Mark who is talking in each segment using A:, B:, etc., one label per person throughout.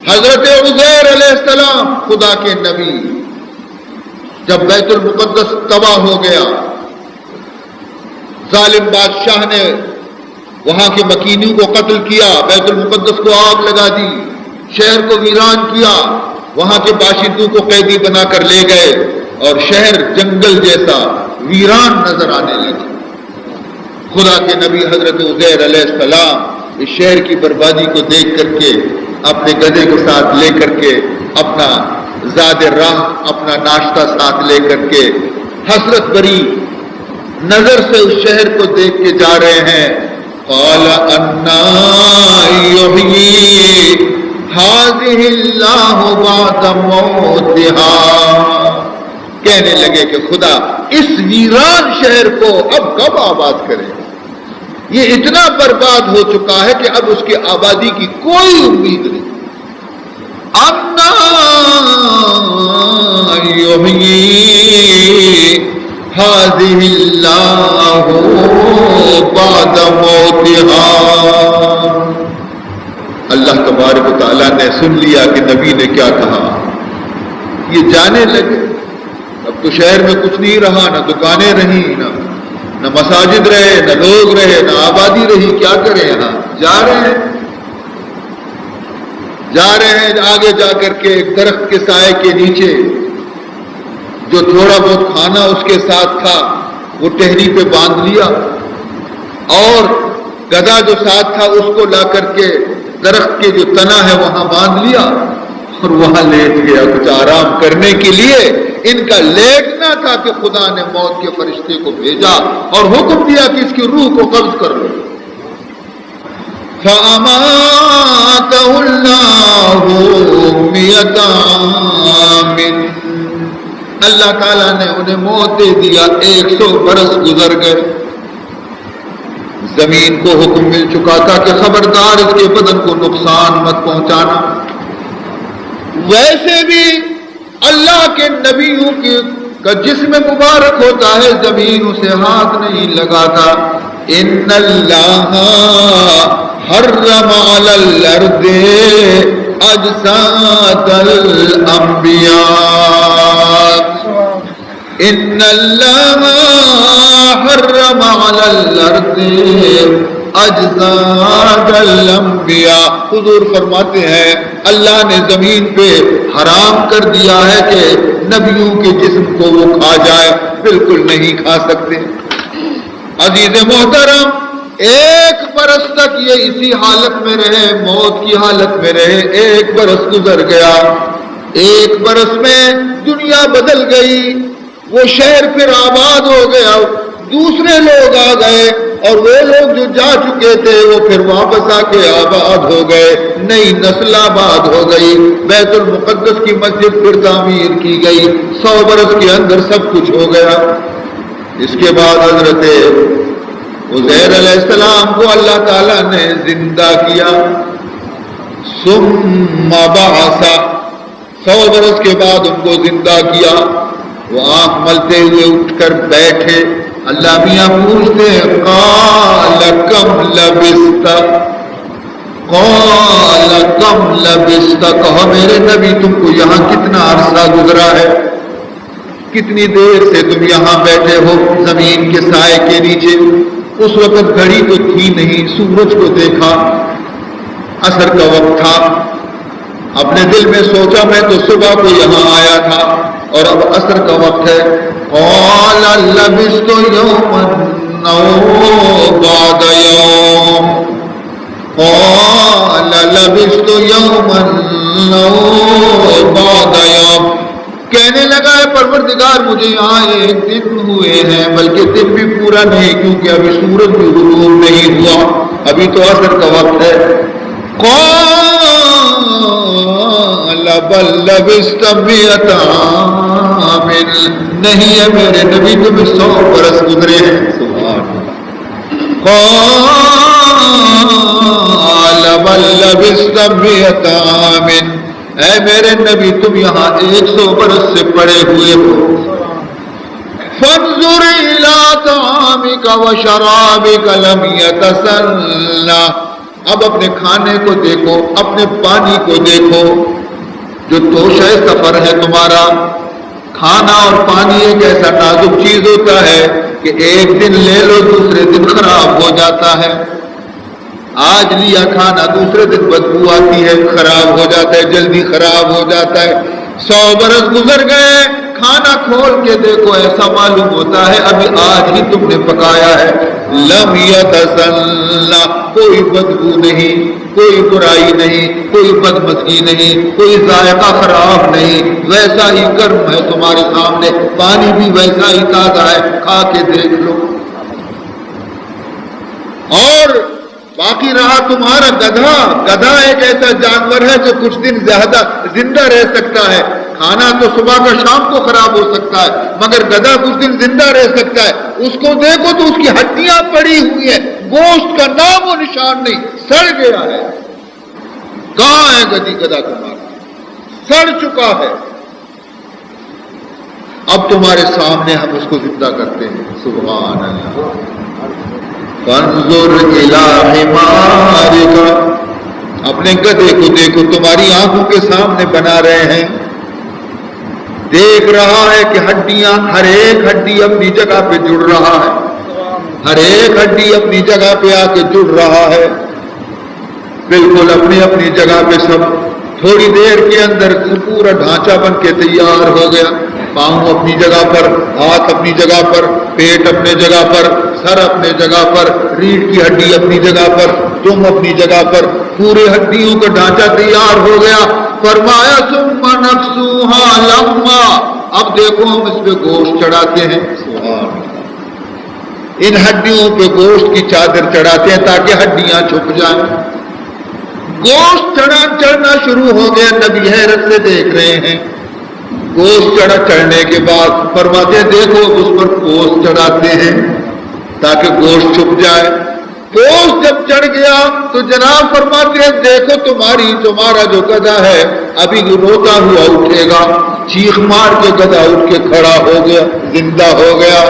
A: حضرت عزیر علیہ السلام خدا کے نبی، جب بیت المقدس تباہ ہو گیا، ظالم بادشاہ نے وہاں کے مکینیوں کو قتل کیا، بیت المقدس کو آگ لگا دی، شہر کو ویران کیا، وہاں کے باشندوں کو قیدی بنا کر لے گئے اور شہر جنگل جیسا ویران نظر آنے لگا۔ خدا کے نبی حضرت عزیر علیہ السلام اس شہر کی بربادی کو دیکھ کر کے اپنے گدھے کے ساتھ لے کر کے، اپنا زاد راہ، اپنا ناشتہ ساتھ لے کر کے، حسرت بری نظر سے اس شہر کو دیکھ کے جا رہے ہیں۔ قال انا یحیی ھذہ اللہ بعد موتہا، کہنے لگے کہ خدا اس ویران شہر کو اب کب آباد کرے، یہ اتنا برباد ہو چکا ہے کہ اب اس کی آبادی کی کوئی امید نہیں۔ انا یحیی ھذہ اللہ بعد موتہا۔ اللہ تبارک و تعالیٰ نے سن لیا کہ نبی نے کیا کہا، یہ جانے لگے۔ اب تو شہر میں کچھ نہیں رہا، نہ دکانیں رہی، نہ مساجد رہے، نہ لوگ رہے، نہ آبادی رہی، کیا کریں؟ یہاں جا رہے ہیں آگے جا کر کے ایک درخت کے سائے کے نیچے جو تھوڑا بہت کھانا اس کے ساتھ تھا وہ ٹہنی پہ باندھ لیا، اور گدھا جو ساتھ تھا اس کو لا کر کے درخت کے جو تنا ہے وہاں باندھ لیا اور وہاں لیٹ گیا کچھ آرام کرنے کے لیے۔ ان کا لیٹنا تھا کہ خدا نے موت کے فرشتے کو بھیجا اور حکم دیا کہ اس کی روح کو قبض کر لو۔ فَأَمَاتَهُ اللَّهُ مِئَةَ عَامٍ، اللہ تعالیٰ نے انہیں موت دے دیا، 100 برس گزر گئے۔ زمین کو حکم مل چکا تھا کہ خبردار اس کے بدن کو نقصان مت پہنچانا۔ ویسے بھی اللہ کے نبیوں کا جسم مبارک ہوتا ہے، زمین اسے ہاتھ نہیں لگاتا۔ ان اللہ حرم علی الارض اجساد الانبیاء، ان اللہ حرم علی الارض اجساد الانبیاء، حضور فرماتے ہیں اللہ نے زمین پہ حرام کر دیا ہے کہ نبیوں کے جسم کو وہ کھا جائے، بالکل نہیں کھا سکتے۔ عزیز محترم، 1 برس تک یہ اسی حالت میں رہے، موت کی حالت میں رہے۔ 1 برس گزر گیا، 1 برس میں دنیا بدل گئی، وہ شہر پھر آباد ہو گیا، دوسرے لوگ آ گئے، اور وہ لوگ جو جا چکے تھے وہ پھر واپس آ کے آباد ہو گئے، نئی نسل آباد ہو گئی، بیت المقدس کی مسجد پھر تعمیر کی گئی، 100 برس کے اندر سب کچھ ہو گیا۔ اس کے بعد حضرت عزیر علیہ السلام کو اللہ تعالیٰ نے زندہ کیا، ثم بعث، 100 برس کے بعد ان کو زندہ کیا۔ وہ آنکھ ملتے ہوئے اٹھ کر بیٹھے، اللہ میاں پوچھتے ہیں قال کم لبثت، قال کم لبثت، کہا میرے نبی تم کو یہاں کتنا عرصہ گزرا ہے، کتنی دیر سے تم یہاں بیٹھے ہو زمین کے سائے کے نیچے؟ اس وقت گھڑی تو تھی نہیں، سورج کو دیکھا، عصر کا وقت تھا، اپنے دل میں سوچا میں تو صبح کو یہاں آیا تھا اور اب عصر کا وقت ہے۔ قال لبثت یوما او بعد یوم، قال لبثت یوما او بعد یوم، کہنے لگا ہے پروردگار مجھے یہاں 1 دن ہوئے ہیں، بلکہ دن بھی پورا نہیں، کیونکہ ابھی سورج بھی غروب نہیں ہوا، ابھی تو عصر کا وقت ہے۔ قال بل لبثت 100 عام، نہیں ہے میرے نبی تمہیں 100 برس گزرے ہیں۔ سبحان اللہ۔ قال بل لبثت 100 عام، اے میرے نبی تم یہاں 100 برس سے پڑے ہوئے ہو۔ فانظر الى طعامك وشرابك لم يتسنى، اب اپنے کھانے کو دیکھو، اپنے پانی کو دیکھو، جو توشہ سفر ہے تمہارا۔ کھانا اور پانی ایک ایسا نازک چیز ہوتا ہے کہ ایک دن لے لو دوسرے دن خراب ہو جاتا ہے۔ آج لیا کھانا دوسرے دن بدبو آتی ہے، خراب ہو جاتا ہے، جلدی خراب ہو جاتا ہے۔ 100 برس گزر گئے، کھانا کھول کے دیکھو ایسا معلوم ہوتا ہے ابھی آج ہی تم نے پکایا ہے۔ لم یتسنہ، کوئی بدبو نہیں، کوئی برائی نہیں، کوئی بدمزگی نہیں، کوئی ذائقہ خراب نہیں، ویسا ہی گرم ہے تمہارے سامنے، پانی بھی ویسا ہی تازہ ہے، کھا کے دیکھ لو۔ اور باقی رہا تمہارا گدھا۔ گدھا ایک ایسا جانور ہے جو کچھ دن زیادہ زندہ رہ سکتا ہے۔ کھانا تو صبح کا شام کو خراب ہو سکتا ہے، مگر گدھا کچھ دن زندہ رہ سکتا ہے۔ اس کو دیکھو تو اس کی ہڈیاں پڑی ہوئی ہیں، گوشت کا نام و نشان نہیں، سڑ گیا ہے۔ کہاں ہے گدھا تمہارا؟ سڑ چکا ہے۔ اب تمہارے سامنے ہم اس کو زندہ کرتے ہیں۔ سبحان اللہ۔ فانظر الی حمارک، اپنے گدھے کو دیکھو، تمہاری آنکھوں کے سامنے بنا رہے ہیں، دیکھ رہا ہے کہ ہڈیاں، ہر ایک ہڈی اپنی جگہ پہ جڑ رہا ہے، ہر ایک ہڈی اپنی جگہ پہ آ کے جڑ رہا ہے، بالکل اپنی اپنی جگہ پہ سب۔ تھوڑی دیر کے اندر پورا ڈھانچہ بن کے تیار ہو گیا۔ پاؤں اپنی جگہ پر، ہاتھ اپنی جگہ پر، پیٹ اپنے جگہ پر، سر اپنے جگہ پر، ریڑھ کی ہڈی اپنی جگہ پر، تم اپنی جگہ پر، پورے ہڈیوں کا ڈھانچہ تیار ہو گیا۔ فرمایا ثم نکسوها لحما، اب دیکھو ہم اس پہ گوشت چڑھاتے ہیں۔ سبحان اللہ۔ ان ہڈیوں پہ گوشت کی چادر چڑھاتے ہیں تاکہ ہڈیاں چھپ جائیں۔ گوشت چڑھنا شروع ہو گیا، نبی حیرت سے دیکھ رہے ہیں۔ گوشت چڑھنے کے بعد فرماتے ہیں دیکھو اس پر پوست چڑھاتے ہیں تاکہ گوشت چھپ جائے۔ پوست جب چڑھ گیا تو جناب فرماتے ہیں دیکھو تمہارا جو گدھا ہے ابھی روتا ہوا اٹھے گا۔ چیخ مار کے گدھا اٹھ کے کھڑا ہو گیا، زندہ ہو گیا۔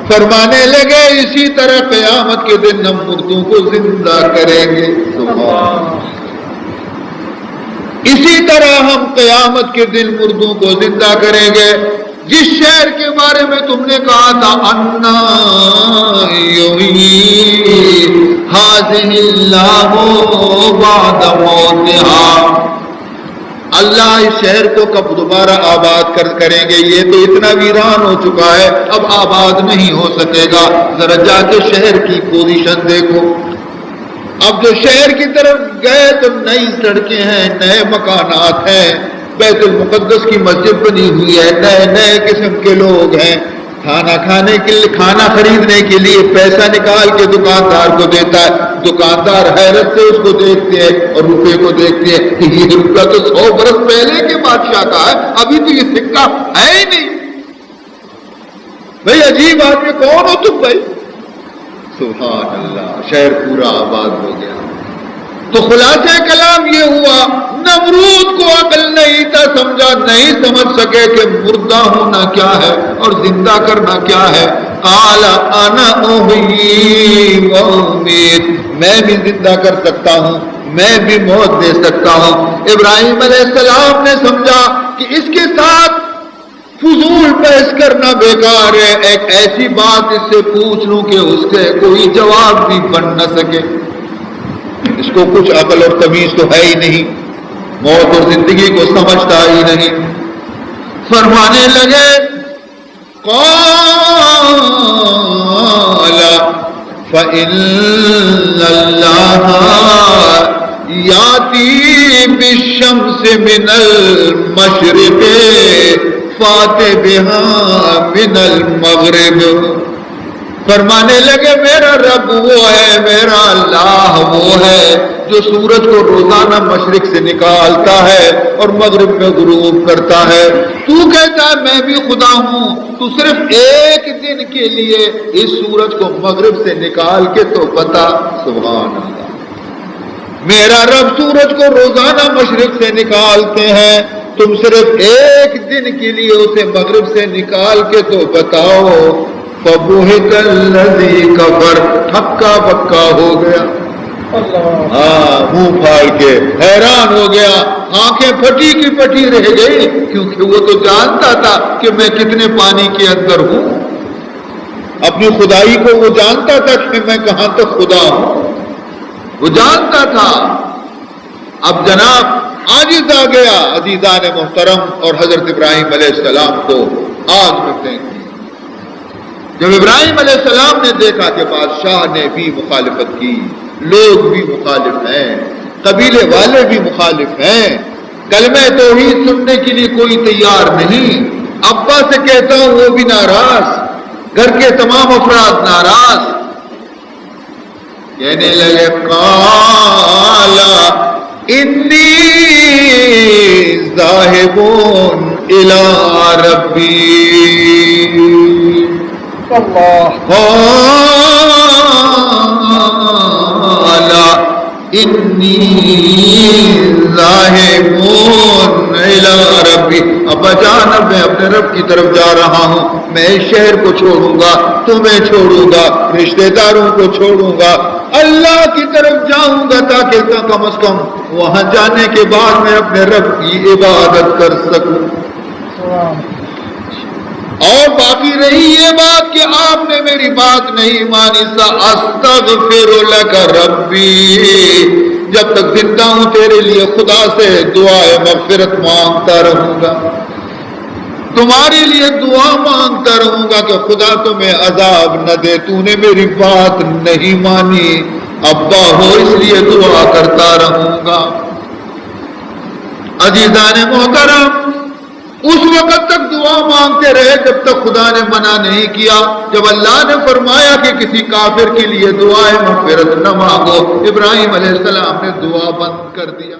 A: فرمانے لگے اسی طرح قیامت کے دن ہم مردوں کو زندہ کریں گے۔ اسی طرح ہم قیامت کے دن مردوں کو زندہ کریں گے۔ جس شہر کے بارے میں تم نے کہا تھا انا یحیی ھذہ اللہ بعد موتہا، اللہ اس شہر کو کب دوبارہ آباد کریں گے؟ یہ تو اتنا ویران ہو چکا ہے، اب آباد نہیں ہو سکے گا۔ ذرا جا کے شہر کی پوزیشن دیکھو۔ اب جو شہر کی طرف گئے تو نئی سڑکیں ہیں، نئے مکانات ہیں، بیت المقدس کی مسجد بنی ہوئی ہے، نئے نئے قسم کے لوگ ہیں۔ کھانا کھانے کے لیے، کھانا خریدنے کے لیے پیسہ نکال کے دکاندار کو دیتا ہے، دکاندار حیرت سے اس کو دیکھتے ہیں اور روپے کو دیکھتے ہیں کہ یہ روپیہ تو 100 برس پہلے کے بادشاہ کا ہے، ابھی تو یہ سکہ ہے ہی نہیں۔ بھائی عجیب آدمی، کون ہو تم بھائی؟ سبحان اللہ، شہر پورا آباد ہو گیا۔ تو خلاصہ کلام یہ ہوا، نمرود کو عقل نہیں تھا، سمجھا نہیں سمجھ سکے کہ مردہ ہونا کیا ہے اور زندہ کرنا کیا ہے۔ قال انا احیی و امیت، میں بھی زندہ کر سکتا ہوں، میں بھی موت دے سکتا ہوں۔ ابراہیم علیہ السلام نے سمجھا کہ اس کے ساتھ فضول بحث کرنا بیکار ہے، ایک ایسی بات اس سے پوچھ لوں کہ اس کے کوئی جواب بھی بن نہ سکے۔ اس کو کچھ عقل اور تمیز تو ہے ہی نہیں، موت اور زندگی کو سمجھتا ہی نہیں۔ فرمانے لگے قال فإن اللہ یاتی بالشمس من المشرق فاتح بہا من المغرب۔ فرمانے لگے میرا رب وہ ہے، میرا اللہ وہ ہے جو سورج کو روزانہ مشرق سے نکالتا ہے اور مغرب میں غروب کرتا ہے۔ تو کہتا ہے میں بھی خدا ہوں، تو صرف ایک دن کے لیے اس سورج کو مغرب سے نکال کے تو بتا۔ سبحان اللہ، میرا رب سورج کو روزانہ مشرق سے نکالتے ہیں، تم صرف ایک دن کے لیے اسے مغرب سے نکال کے تو بتاؤ۔ فَبُهِتَ الَّذِي كَفَرَ، ہکا بکا ہو گیا۔ ہاں منہ پھاڑ کے حیران ہو گیا، آنکھیں پھٹی کی پھٹی رہ گئی، کیونکہ وہ تو جانتا تھا کہ میں کتنے پانی کے اندر ہوں، اپنی خدائی کو وہ جانتا تھا کہ میں کہاں تک خدا ہوں، وہ جانتا تھا۔ اب جناب عاجز آ گیا، عزیزان محترم، اور حضرت ابراہیم علیہ السلام کو آگ میں پھینک دیا۔ جب ابراہیم علیہ السلام نے دیکھا کہ بادشاہ نے بھی مخالفت کی، لوگ بھی مخالف ہیں، قبیلے والے بھی مخالف ہیں، کلمہ توحید سننے کے لیے کوئی تیار نہیں، ابا سے کہتا ہوں وہ بھی ناراض، گھر کے تمام افراد ناراض، کہنے لگے قالا انی ذاہبون الی ربی، قالا انی ذاہبون الی ربی، ابا جان اب میں اپنے رب کی طرف جا رہا ہوں، میں اس شہر کو چھوڑوں گا، تمہیں چھوڑوں گا، رشتہ داروں کو چھوڑوں گا، اللہ کی طرف جاؤں گا تاکہ کم از کم وہاں جانے کے بعد میں اپنے رب کی عبادت کر سکوں۔ اور باقی رہی یہ بات کہ آپ نے میری بات نہیں مانی، سأستغفر لک ربی، جب تک زندہ ہوں تیرے لیے خدا سے دعائے مغفرت مانگتا رہوں گا، تمہارے لیے دعا مانگتا رہوں گا کہ خدا تمہیں عذاب نہ دے، تو نے میری بات نہیں مانی، ابا ہو اس لیے دعا کرتا رہوں گا۔ عزیزان محترم، اس وقت تک دعا مانگتے رہے جب تک خدا نے منع نہیں کیا۔ جب اللہ نے فرمایا کہ کسی کافر کے لیے دعائے مغفرت نہ مانگو، ابراہیم علیہ السلام نے دعا بند کر دیا۔